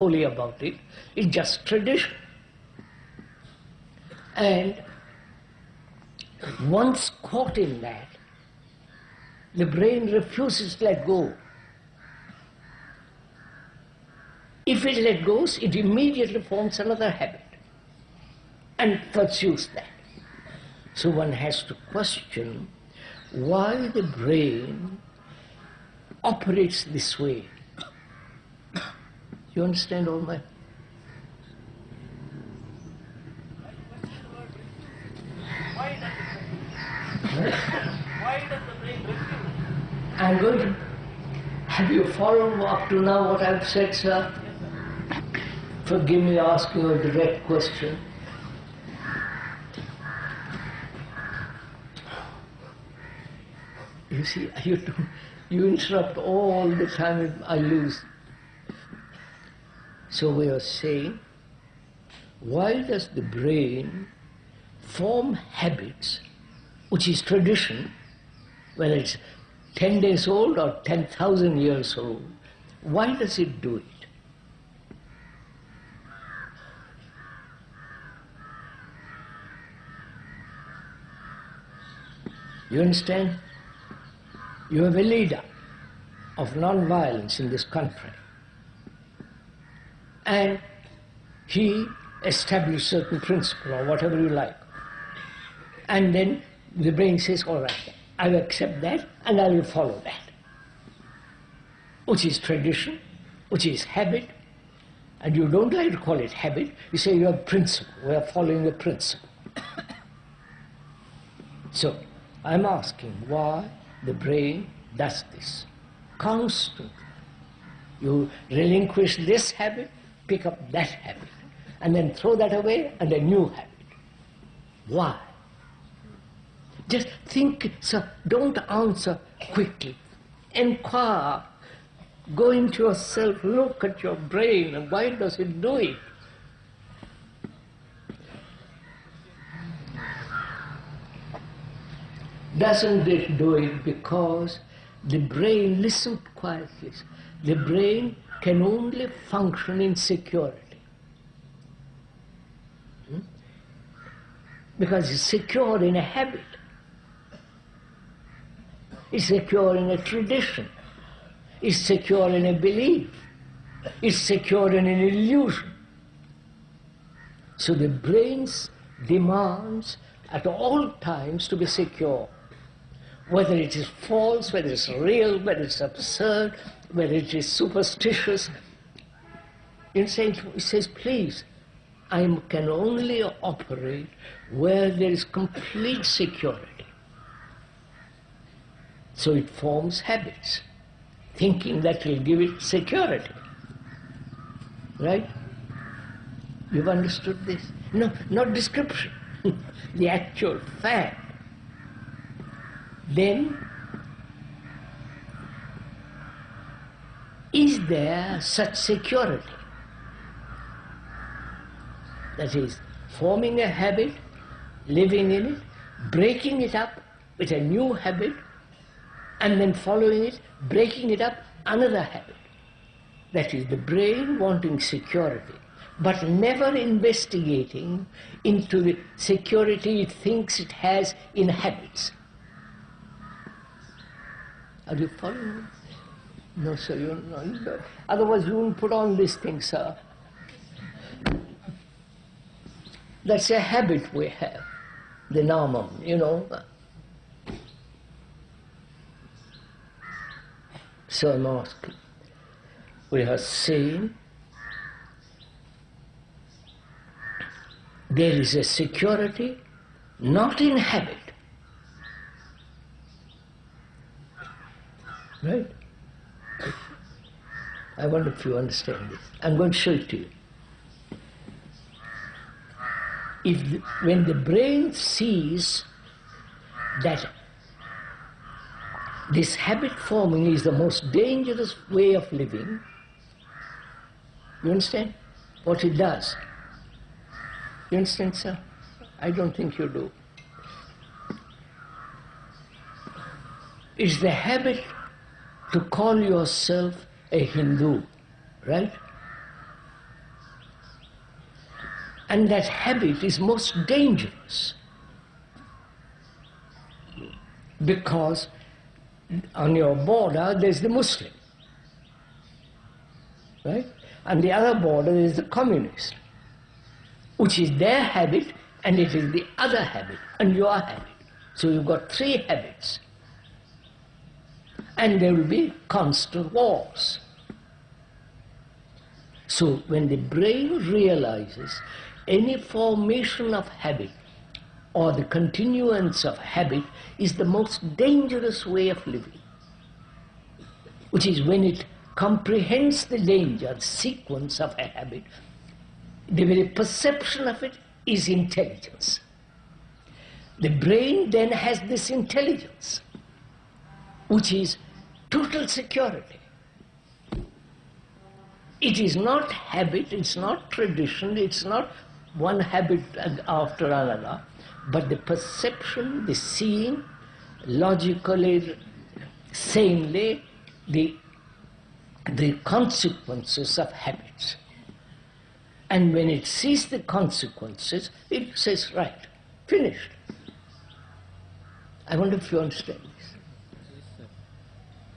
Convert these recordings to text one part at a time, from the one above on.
holy about it. It's just tradition. And once caught in that, the brain refuses to let go. If it let go, it immediately forms another habit and pursues that. So one has to question why the brain operates this way. You understand all my... Why does the brain refuse? I'm going to... Have you followed up to now what I've said, sir? Forgive me asking a direct question. You see, you interrupt all the time, I lose. So we are saying, why does the brain form habits, which is tradition, whether it's 10 days old or 10,000 years old? Why does it do it? You understand? You have a leader of non-violence in this country. And he established certain principle or whatever you like. And then the brain says, all right, I will accept that and I will follow that. Which is tradition, which is habit. And you don't like to call it habit, you say you have principle, we are following a principle. So, I'm asking why the brain does this constantly. You relinquish this habit, pick up that habit, and then throw that away and a new habit. Why? Just think, sir, don't answer quickly. Inquire, go into yourself, look at your brain, and why does it do it? Doesn't it do it because the brain, listen quietly, the brain can only function in security. Because it's secure in a habit. It's secure in a tradition. It's secure in a belief. It's secure in an illusion. So the brain's demands at all times to be secure. Whether it is false, whether it's real, whether it's absurd, whether it is superstitious. It says, please, I can only operate where there is complete security. So it forms habits, thinking that will give it security. Right? You've understood this? No, not description, the actual fact. Then, is there such security? That is, forming a habit, living in it, breaking it up with a new habit, and then following it, breaking it up, another habit. That is, the brain wanting security, but never investigating into the security it thinks it has in habits. Are you following me? No, sir, you're not. Otherwise you won't put on this thing, sir. That's a habit we have, the namam, you know. So I'm asking, we are saying there is a security not in habit. Right? I wonder if you understand this. I'm going to show it to you. When the brain sees that this habit forming is the most dangerous way of living, you understand what it does? You understand, sir? I don't think you do. It's the habit to call yourself a Hindu, right? And that habit is most dangerous, because on your border there's the Muslim, right? On the other border is the communist, which is their habit, and it is the other habit, and your habit. So you've got three habits. And there will be constant wars. So when the brain realizes any formation of habit or the continuance of habit is the most dangerous way of living, which is when it comprehends the danger, the sequence of a habit, the very perception of it is intelligence. The brain then has this intelligence, which is total security. It is not habit, it's not tradition, it's not one habit after another, but the perception, the seeing, logically, sanely, the consequences of habits. And when it sees the consequences, it says, right, finished. I wonder if you understand this.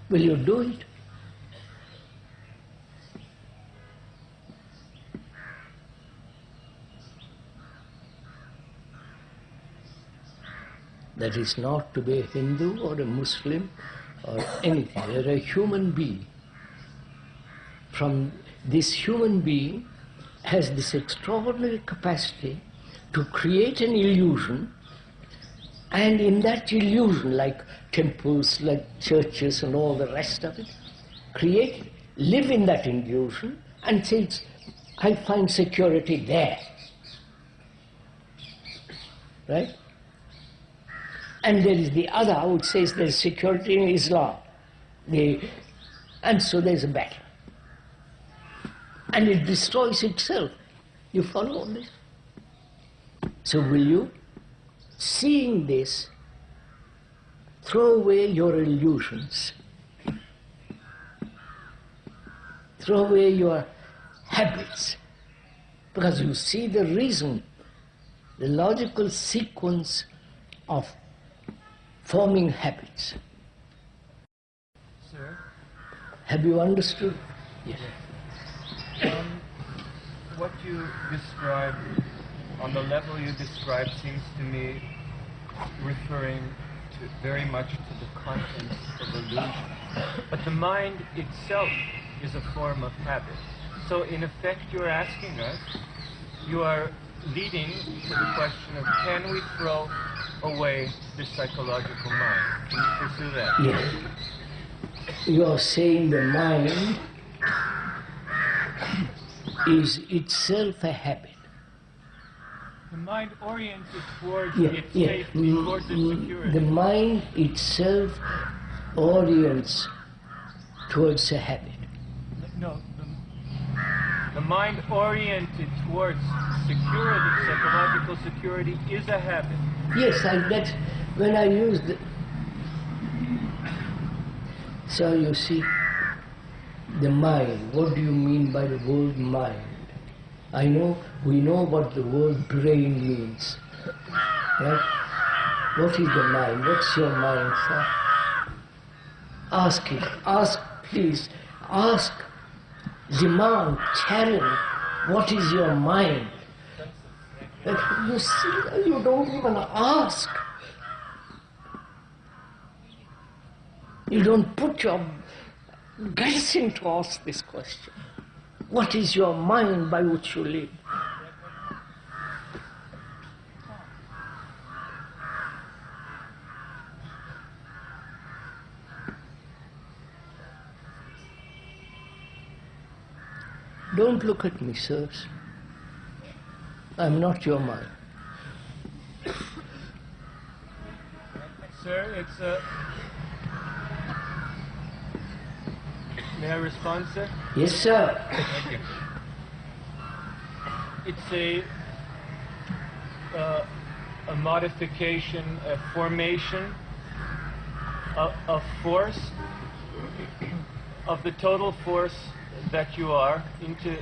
Will you do it? That is not to be a Hindu or a Muslim or anything. You're a human being. From this human being has this extraordinary capacity to create an illusion, and in that illusion, like temples, like churches and all the rest of it, live in that illusion and say, I find security there. Right? And there is the other which says there is security in Islam. And so there is a battle. And it destroys itself. You follow all this? So will you, seeing this, throw away your illusions, throw away your habits, because you see the reason, the logical sequence of forming habits. Sir? Have you understood? Yes. What you described, on the level you described, seems to me referring very much to the contents of illusion. But the mind itself is a form of habit. So in effect you're asking us, you are leading to the question of, can we throw away the psychological mind? Can you pursue that? Yes. You are saying the mind is itself a habit. The mind oriented towards its safety, towards its security. The mind itself orients towards a habit. No, the mind oriented towards security, psychological security, is a habit. Yes, that's when I use the... So you see, the mind, what do you mean by the word mind? We know what the word brain means, right? What is the mind? What's your mind, sir? Ask it. Please, demand, challenge, what is your mind? You see, you don't even ask. You don't put your guts in to ask this question. What is your mind by which you live? Don't look at me, sirs. I'm not your mind. Sir, it's a... May I respond, sir? Yes, sir. Thank you. It's a modification, a formation of force, of the total force that you are into